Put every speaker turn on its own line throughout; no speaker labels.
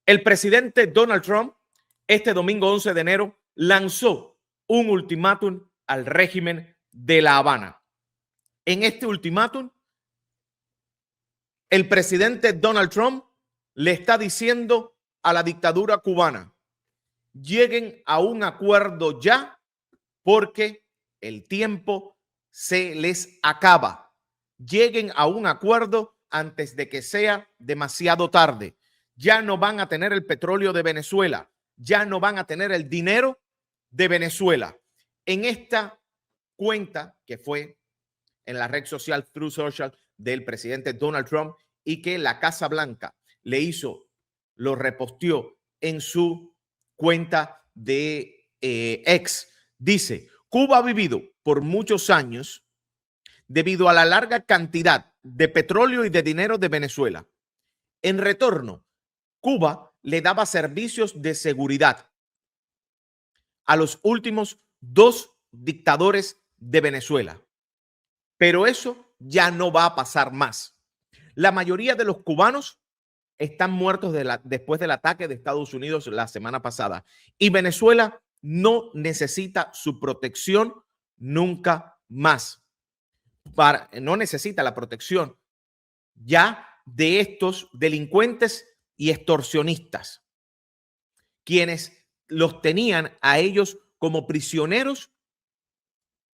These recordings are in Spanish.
El presidente Donald Trump, este domingo 11 de enero, lanzó un ultimátum al régimen de La Habana. En este ultimátum, el presidente Donald Trump le está diciendo a la dictadura cubana: lleguen a un acuerdo ya, porque el tiempo se les acaba. Lleguen a un acuerdo antes de que sea demasiado tarde. Ya no van a tener el petróleo de Venezuela, ya no van a tener el dinero de Venezuela. En esta cuenta que fue en la red social Truth Social del presidente Donald Trump y que la Casa Blanca le hizo, lo reposteó en su cuenta de X, dice: Cuba ha vivido por muchos años debido a la larga cantidad de petróleo y de dinero de Venezuela. En retorno, Cuba le daba servicios de seguridad a los últimos dos dictadores de Venezuela. Pero eso ya no va a pasar más. La mayoría de los cubanos están muertos después del ataque de Estados Unidos la semana pasada. Y Venezuela no necesita su protección nunca más. No necesita la protección ya de estos delincuentes y extorsionistas, quienes los tenían a ellos como prisioneros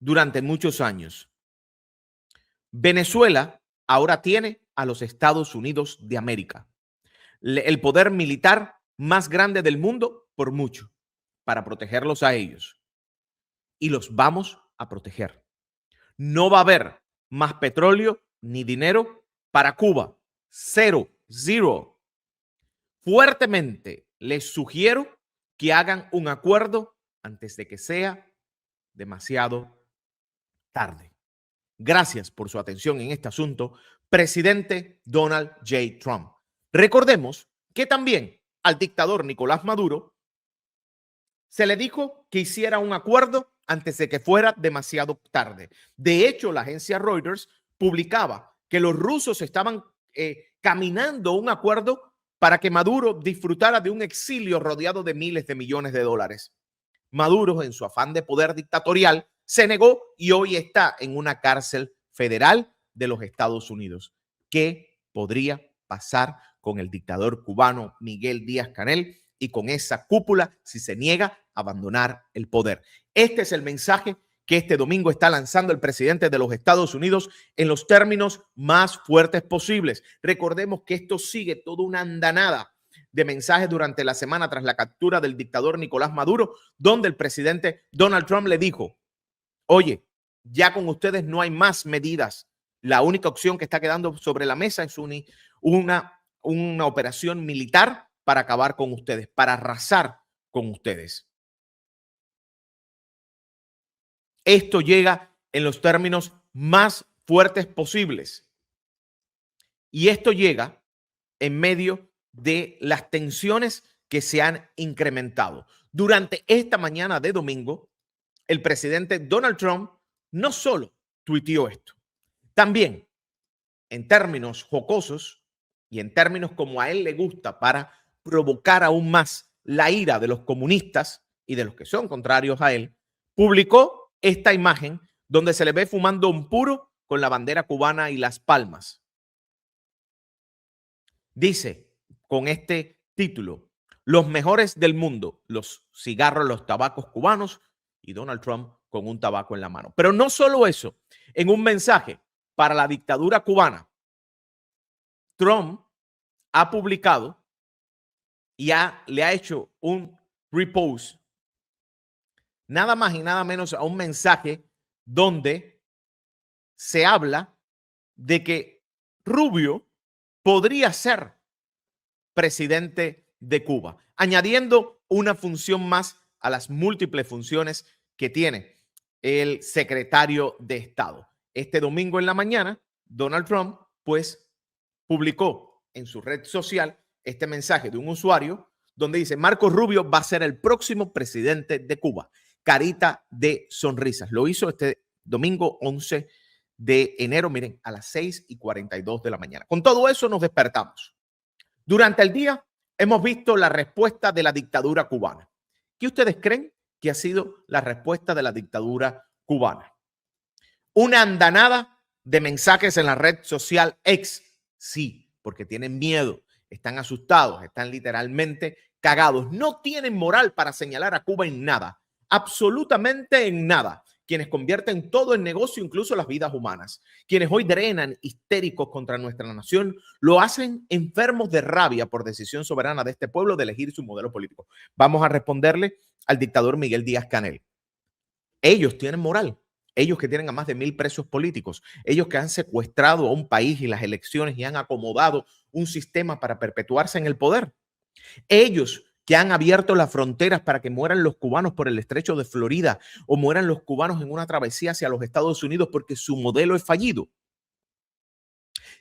durante muchos años. Venezuela ahora tiene a los Estados Unidos de América, el poder militar más grande del mundo por mucho, para protegerlos a ellos. Y los vamos a proteger. No va a haber más petróleo ni dinero para Cuba. Cero. Fuertemente les sugiero que hagan un acuerdo antes de que sea demasiado tarde. Gracias por su atención en este asunto, presidente Donald J. Trump. Recordemos que también al dictador Nicolás Maduro se le dijo que hiciera un acuerdo antes de que fuera demasiado tarde. De hecho, la agencia Reuters publicaba que los rusos estaban caminando un acuerdo para que Maduro disfrutara de un exilio rodeado de miles de millones de dólares. Maduro, en su afán de poder dictatorial, se negó y hoy está en una cárcel federal de los Estados Unidos. ¿Qué podría pasar con el dictador cubano Miguel Díaz-Canel y con esa cúpula si se niega a abandonar el poder? Este es el mensaje que este domingo está lanzando el presidente de los Estados Unidos en los términos más fuertes posibles. Recordemos que esto sigue toda una andanada de mensajes durante la semana tras la captura del dictador Nicolás Maduro, donde el presidente Donald Trump le dijo: oye, ya con ustedes no hay más medidas. La única opción que está quedando sobre la mesa es una operación militar para acabar con ustedes, para arrasar con ustedes. Esto llega en los términos más fuertes posibles. Y esto llega en medio de las tensiones que se han incrementado. Durante esta mañana de domingo, el presidente Donald Trump no solo tuiteó esto, también en términos jocosos y en términos como a él le gusta para provocar aún más la ira de los comunistas y de los que son contrarios a él, publicó esta imagen donde se le ve fumando un puro con la bandera cubana y las palmas. Dice con este título: los mejores del mundo, los cigarros, los tabacos cubanos, y Donald Trump con un tabaco en la mano. Pero no solo eso, en un mensaje para la dictadura cubana, Trump ha publicado y le ha hecho un repost, nada más y nada menos, a un mensaje donde se habla de que Rubio podría ser presidente de Cuba, añadiendo una función más a las múltiples funciones que tiene el secretario de Estado. Este domingo en la mañana, Donald Trump pues publicó en su red social este mensaje de un usuario donde dice: Marco Rubio va a ser el próximo presidente de Cuba. Carita de sonrisas. Lo hizo este domingo 11 de enero, miren, a las 6:42 de la mañana. Con todo eso nos despertamos. Durante el día, hemos visto la respuesta de la dictadura cubana. ¿Qué ustedes creen que ha sido la respuesta de la dictadura cubana? Una andanada de mensajes en la red social X. Sí, porque tienen miedo, están asustados, están literalmente cagados. No tienen moral para señalar a Cuba en nada, absolutamente en nada. Quienes convierten todo en negocio, incluso las vidas humanas. Quienes hoy drenan histéricos contra nuestra nación, lo hacen enfermos de rabia por decisión soberana de este pueblo de elegir su modelo político. Vamos a responderle al dictador Miguel Díaz-Canel. Ellos tienen moral. Ellos que tienen a más de 1,000 presos políticos, ellos que han secuestrado a un país y las elecciones y han acomodado un sistema para perpetuarse en el poder. Ellos que han abierto las fronteras para que mueran los cubanos por el estrecho de Florida o mueran los cubanos en una travesía hacia los Estados Unidos porque su modelo es fallido.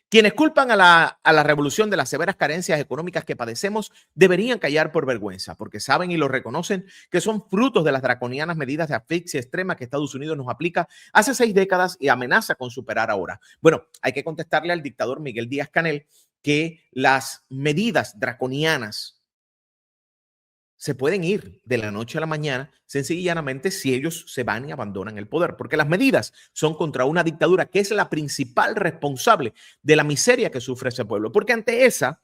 Quienes culpan a la revolución de las severas carencias económicas que padecemos deberían callar por vergüenza, porque saben y lo reconocen que son frutos de las draconianas medidas de asfixia extrema que Estados Unidos nos aplica hace 6 décadas y amenaza con superar ahora. Bueno, hay que contestarle al dictador Miguel Díaz-Canel que las medidas draconianas se pueden ir de la noche a la mañana, sencilla y llanamente, si ellos se van y abandonan el poder, porque las medidas son contra una dictadura que es la principal responsable de la miseria que sufre ese pueblo. Porque ante esa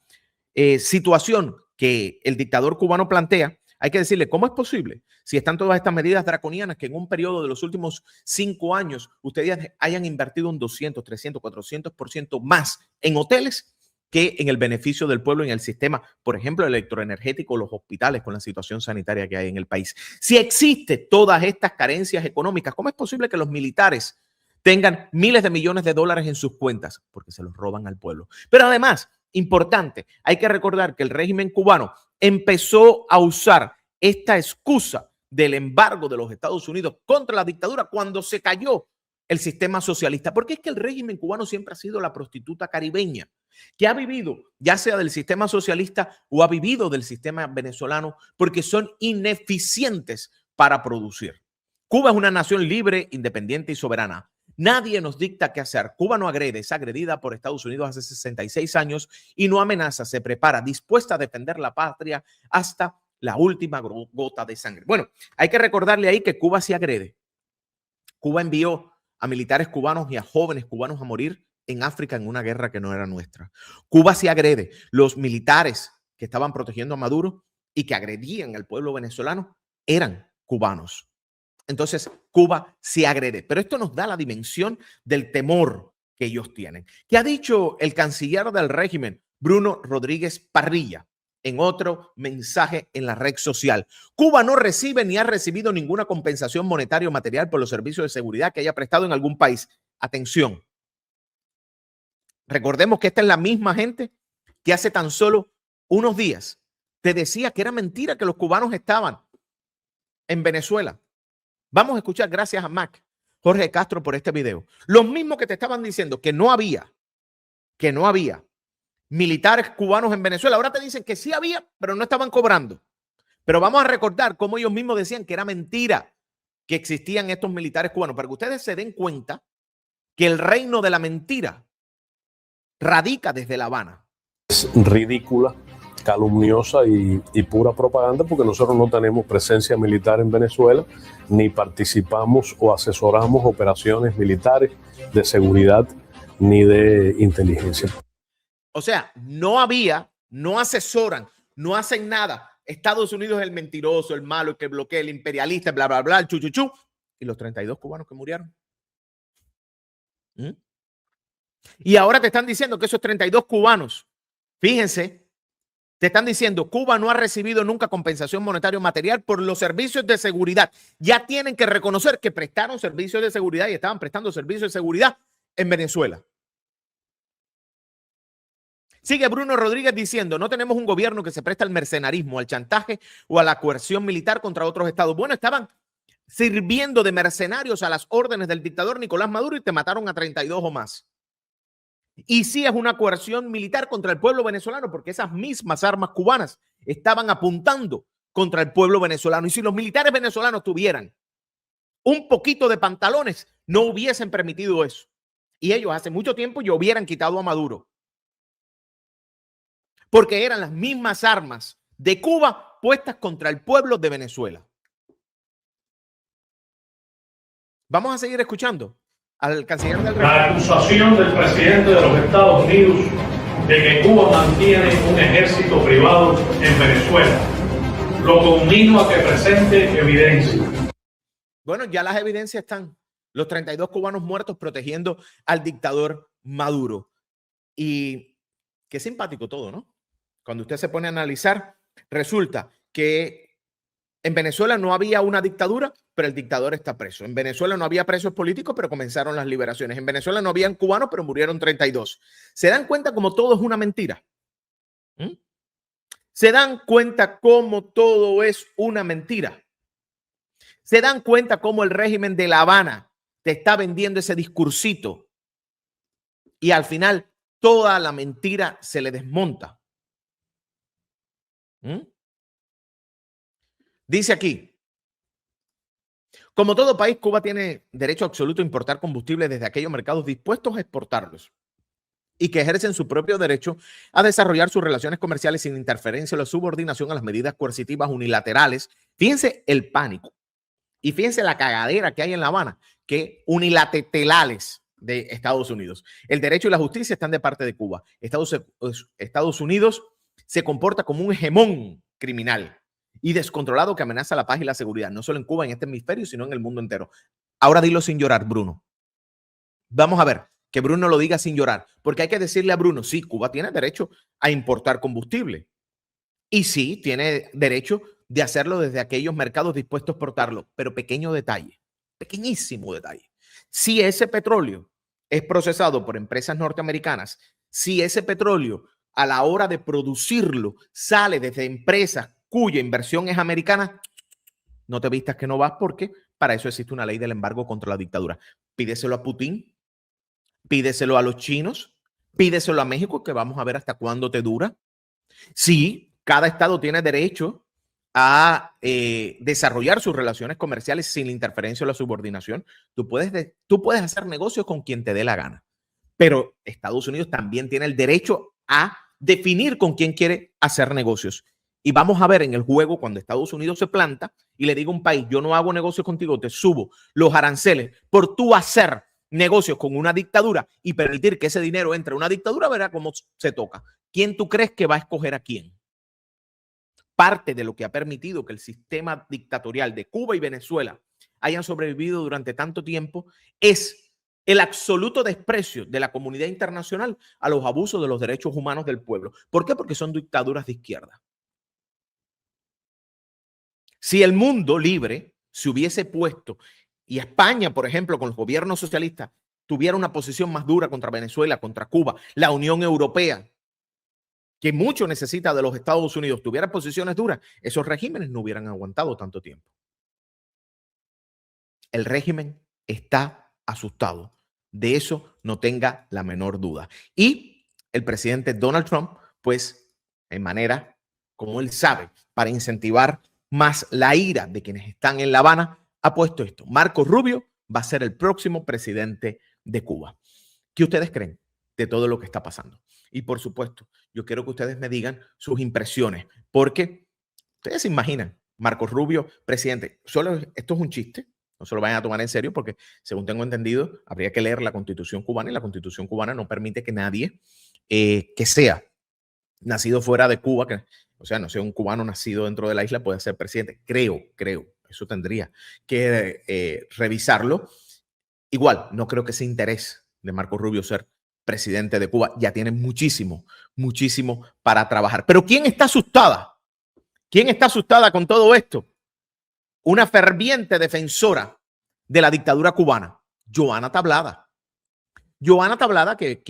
situación que el dictador cubano plantea, hay que decirle, ¿cómo es posible? Si están todas estas medidas draconianas que en un periodo de los últimos 5 años ustedes hayan invertido un 200, 300, 400% más en hoteles que en el beneficio del pueblo, en el sistema, por ejemplo, electroenergético, los hospitales con la situación sanitaria que hay en el país. Si existen todas estas carencias económicas, ¿cómo es posible que los militares tengan miles de millones de dólares en sus cuentas? Porque se los roban al pueblo. Pero además, importante, hay que recordar que el régimen cubano empezó a usar esta excusa del embargo de los Estados Unidos contra la dictadura cuando se cayó el sistema socialista, porque es que el régimen cubano siempre ha sido la prostituta caribeña, que ha vivido ya sea del sistema socialista o ha vivido del sistema venezolano, porque son ineficientes para producir. Cuba es una nación libre, independiente y soberana. Nadie nos dicta qué hacer. Cuba no agrede, es agredida por Estados Unidos hace 66 años y no amenaza, se prepara, dispuesta a defender la patria hasta la última gota de sangre. Bueno, hay que recordarle ahí que Cuba sí agrede. Cuba envió a militares cubanos y a jóvenes cubanos a morir en África en una guerra que no era nuestra. Cuba sí agrede. Los militares que estaban protegiendo a Maduro y que agredían al pueblo venezolano eran cubanos. Entonces, Cuba sí agrede. Pero esto nos da la dimensión del temor que ellos tienen. ¿Qué ha dicho el canciller del régimen, Bruno Rodríguez Parrilla, en otro mensaje en la red social? Cuba no recibe ni ha recibido ninguna compensación monetaria o material por los servicios de seguridad que haya prestado en algún país. Atención. Recordemos que esta es la misma gente que hace tan solo unos días te decía que era mentira que los cubanos estaban en Venezuela. Vamos a escuchar, gracias a Mac, Jorge Castro, por este video. Los mismos que te estaban diciendo que no había militares cubanos en Venezuela. Ahora te dicen que sí había, pero no estaban cobrando. Pero vamos a recordar cómo ellos mismos decían que era mentira que existían estos militares cubanos, para que ustedes se den cuenta que el reino de la mentira radica desde La Habana.
Es ridícula, calumniosa y pura propaganda, porque nosotros no tenemos presencia militar en Venezuela, ni participamos o asesoramos operaciones militares de seguridad ni de inteligencia.
O sea, no había, no asesoran, no hacen nada. Estados Unidos es el mentiroso, el malo, el que bloquea, el imperialista, bla, bla, bla, el chuchuchú. ¿Y los 32 cubanos que murieron? Y ahora te están diciendo que esos 32 cubanos, fíjense, te están diciendo Cuba no ha recibido nunca compensación monetaria o material por los servicios de seguridad. Ya tienen que reconocer que prestaron servicios de seguridad y estaban prestando servicios de seguridad en Venezuela. Sigue Bruno Rodríguez diciendo, no tenemos un gobierno que se presta al mercenarismo, al chantaje o a la coerción militar contra otros estados. Bueno, estaban sirviendo de mercenarios a las órdenes del dictador Nicolás Maduro y te mataron a 32 o más. Y sí es una coerción militar contra el pueblo venezolano, porque esas mismas armas cubanas estaban apuntando contra el pueblo venezolano. Y si los militares venezolanos tuvieran un poquito de pantalones, no hubiesen permitido eso. Y ellos hace mucho tiempo ya hubieran quitado a Maduro. porque eran las mismas armas de Cuba puestas contra el pueblo de Venezuela. Vamos a seguir escuchando al canciller del Reino.
La acusación del presidente de los Estados Unidos de que Cuba mantiene un ejército privado en Venezuela. Lo conmino a que presente evidencia.
Bueno, ya las evidencias están. Los 32 cubanos muertos protegiendo al dictador Maduro. Y qué simpático todo, ¿no? Cuando usted se pone a analizar, resulta que en Venezuela no había una dictadura, pero el dictador está preso. En Venezuela no había presos políticos, pero comenzaron las liberaciones. En Venezuela no habían cubanos, pero murieron 32. ¿Se dan cuenta como todo es una mentira? ¿Se dan cuenta cómo todo es una mentira? ¿Se dan cuenta cómo el régimen de La Habana te está vendiendo ese discursito? Y al final toda la mentira se le desmonta. Dice aquí, como todo país, Cuba tiene derecho absoluto a importar combustible desde aquellos mercados dispuestos a exportarlos y que ejercen su propio derecho a desarrollar sus relaciones comerciales sin interferencia o la subordinación a las medidas coercitivas unilaterales. Fíjense el pánico y fíjense la cagadera que hay en La Habana, que unilaterales de Estados Unidos. El derecho y la justicia están de parte de Cuba. Estados Unidos se comporta como un hegemón criminal y descontrolado que amenaza la paz y la seguridad, no solo en Cuba, en este hemisferio, sino en el mundo entero. Ahora dilo sin llorar, Bruno. Vamos a ver, que Bruno lo diga sin llorar, porque hay que decirle a Bruno, sí, Cuba tiene derecho a importar combustible y sí, tiene derecho de hacerlo desde aquellos mercados dispuestos a exportarlo, pero pequeño detalle, pequeñísimo detalle. Si ese petróleo es procesado por empresas norteamericanas, si ese petróleo a la hora de producirlo sale desde empresas cuya inversión es americana, no te vistas que no vas, porque para eso existe una ley del embargo contra la dictadura. Pídeselo a Putin, pídeselo a los chinos, pídeselo a México, que vamos a ver hasta cuándo te dura. Sí, cada estado tiene derecho a desarrollar sus relaciones comerciales sin la interferencia o la subordinación. Tú puedes hacer negocios con quien te dé la gana, pero Estados Unidos también tiene el derecho a definir con quién quiere hacer negocios. Y vamos a ver en el juego cuando Estados Unidos se planta y le diga a un país, yo no hago negocios contigo, te subo los aranceles por tú hacer negocios con una dictadura y permitir que ese dinero entre a una dictadura, verá cómo se toca. ¿Quién tú crees que va a escoger a quién? Parte de lo que ha permitido que el sistema dictatorial de Cuba y Venezuela hayan sobrevivido durante tanto tiempo es el absoluto desprecio de la comunidad internacional a los abusos de los derechos humanos del pueblo. ¿Por qué? Porque son dictaduras de izquierda. Si el mundo libre se hubiese puesto y España, por ejemplo, con los gobiernos socialistas, tuviera una posición más dura contra Venezuela, contra Cuba, la Unión Europea, que mucho necesita de los Estados Unidos, tuviera posiciones duras, esos regímenes no hubieran aguantado tanto tiempo. El régimen está asustado. De eso no tenga la menor duda. Y el presidente Donald Trump, pues, en manera, como él sabe, para incentivar más la ira de quienes están en La Habana, ha puesto esto. Marco Rubio va a ser el próximo presidente de Cuba. ¿Qué ustedes creen de todo lo que está pasando? Y por supuesto, yo quiero que ustedes me digan sus impresiones, porque ustedes se imaginan, Marco Rubio, presidente, esto es un chiste, no se lo vayan a tomar en serio, porque según tengo entendido, habría que leer la Constitución cubana y la Constitución cubana no permite que nadie que sea nacido fuera de Cuba, o sea, no sea un cubano nacido dentro de la isla, puede ser presidente. Creo, eso tendría que revisarlo. Igual, no creo que sea interés de Marco Rubio ser presidente de Cuba. Ya tiene muchísimo para trabajar. Pero ¿quién está asustada? ¿Quién está asustada con todo esto? Una ferviente defensora de la dictadura cubana, Joana Tablada. Joana Tablada, que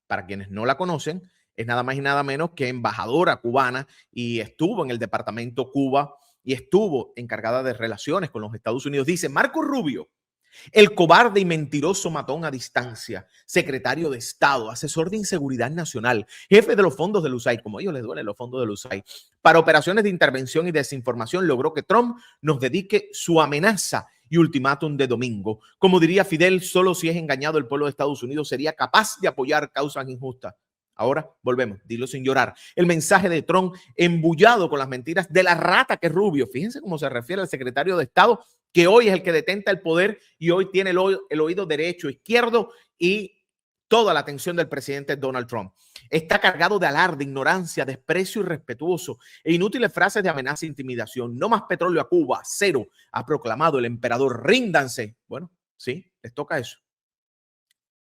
para quienes no la conocen, es nada más y nada menos que embajadora cubana y estuvo en el Departamento Cuba y estuvo encargada de relaciones con los Estados Unidos. Dice Marco Rubio, el cobarde y mentiroso matón a distancia, secretario de Estado, asesor de inseguridad nacional, jefe de los fondos del USAID, como a ellos les duelen los fondos del USAID, para operaciones de intervención y desinformación, logró que Trump nos dedique su amenaza y ultimátum de domingo. Como diría Fidel, solo si es engañado el pueblo de Estados Unidos sería capaz de apoyar causas injustas. Ahora volvemos, dilo sin llorar. El mensaje de Trump embullado con las mentiras de la rata que es Rubio. Fíjense cómo se refiere al secretario de Estado, que hoy es el que detenta el poder y hoy tiene el oído derecho, izquierdo y toda la atención del presidente Donald Trump. Está cargado de alarde, ignorancia, desprecio irrespetuoso e inútiles frases de amenaza e intimidación. No más petróleo a Cuba, cero, ha proclamado el emperador. Ríndanse. Bueno, sí, les toca eso.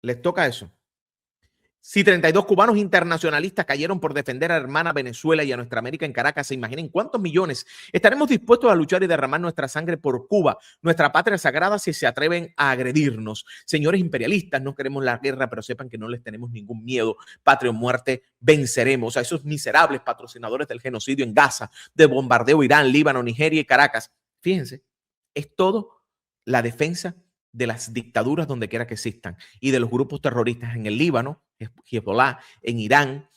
Les toca eso. Si 32 cubanos internacionalistas cayeron por defender a la hermana Venezuela y a nuestra América en Caracas, ¿se imaginen cuántos millones estaremos dispuestos a luchar y derramar nuestra sangre por Cuba, nuestra patria sagrada, si se atreven a agredirnos? Señores imperialistas, no queremos la guerra, pero sepan que no les tenemos ningún miedo. Patria o muerte, venceremos a esos miserables patrocinadores del genocidio en Gaza, de bombardeo Irán, Líbano, Nigeria y Caracas. Fíjense, es todo la defensa de las dictaduras donde quiera que existan y de los grupos terroristas en el Líbano, Hezbollah, en Irán,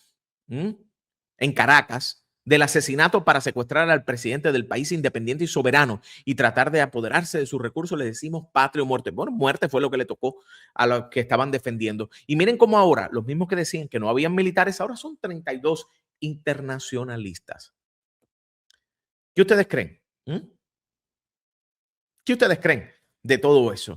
en Caracas, del asesinato para secuestrar al presidente del país independiente y soberano y tratar de apoderarse de sus recursos. Le decimos patria o muerte. Bueno, muerte fue lo que le tocó a los que estaban defendiendo. Y miren cómo ahora, los mismos que decían que no habían militares, ahora son 32 internacionalistas. ¿Qué ustedes creen? ¿Qué ustedes creen de todo eso?